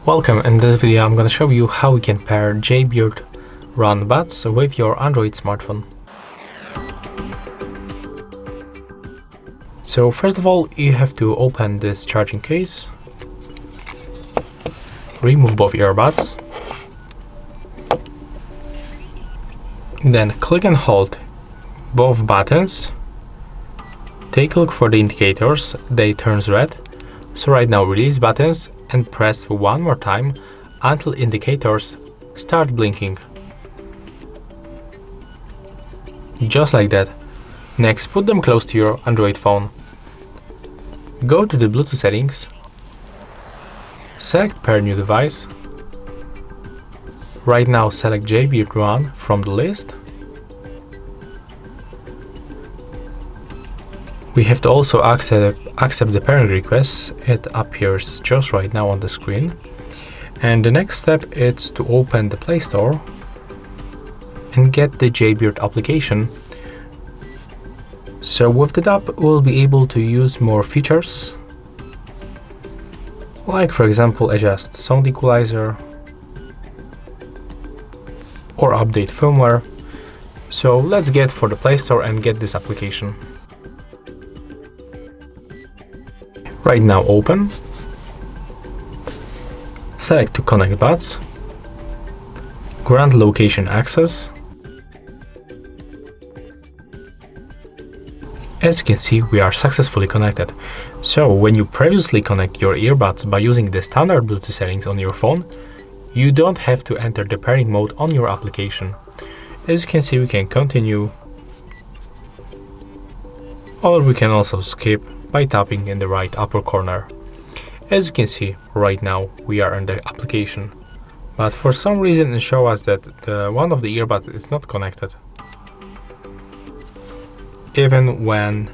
Welcome. In this video I'm going to show you how you can pair Jaybird Run buds with your Android smartphone. So first of all, you have to open this charging case, remove both earbuds, then click and hold both buttons. Take a look for the indicators, they turn red. So right now release buttons and press one more time until indicators start blinking. Just like that. Next, put them close to your Android phone. Go to the Bluetooth settings, select pair new device. Right now select Jaybird Run from the list. We have to also accept the pairing request. It appears just right now on the screen. And the next step is to open the Play Store and get the Jaybird application. So with the app, we'll be able to use more features, like for example adjust sound equalizer or update firmware. So let's get for the Play Store and get this application. Right now open, select to connect buds, grant location access. As you can see, we are successfully connected. So when you previously connect your earbuds by using the standard Bluetooth settings on your phone, you don't have to enter the pairing mode on your application. As you can see, we can continue, or we can also skip by tapping in the right upper corner. As you can see, right now we are in the application, but for some reason it shows us that one of the earbuds is not connected, even when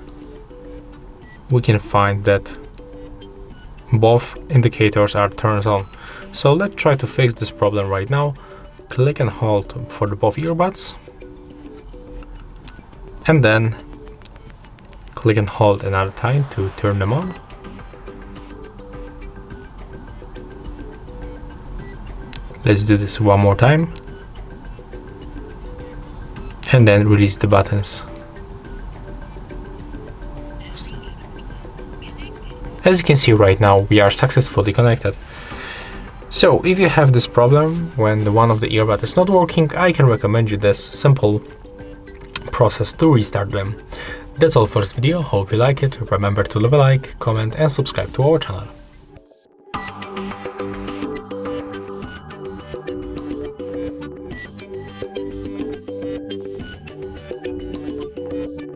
we can find that both indicators are turned on. So let's try to fix this problem right now. Click and hold for the both earbuds, and then click and hold another time to turn them on. Let's do this one more time, and then release the buttons. As you can see right now, we are successfully connected. So if you have this problem when one of the earbuds is not working, I can recommend you this simple process to restart them. That's all for this video. Hope you like it. Remember to leave a like, comment and subscribe to our channel.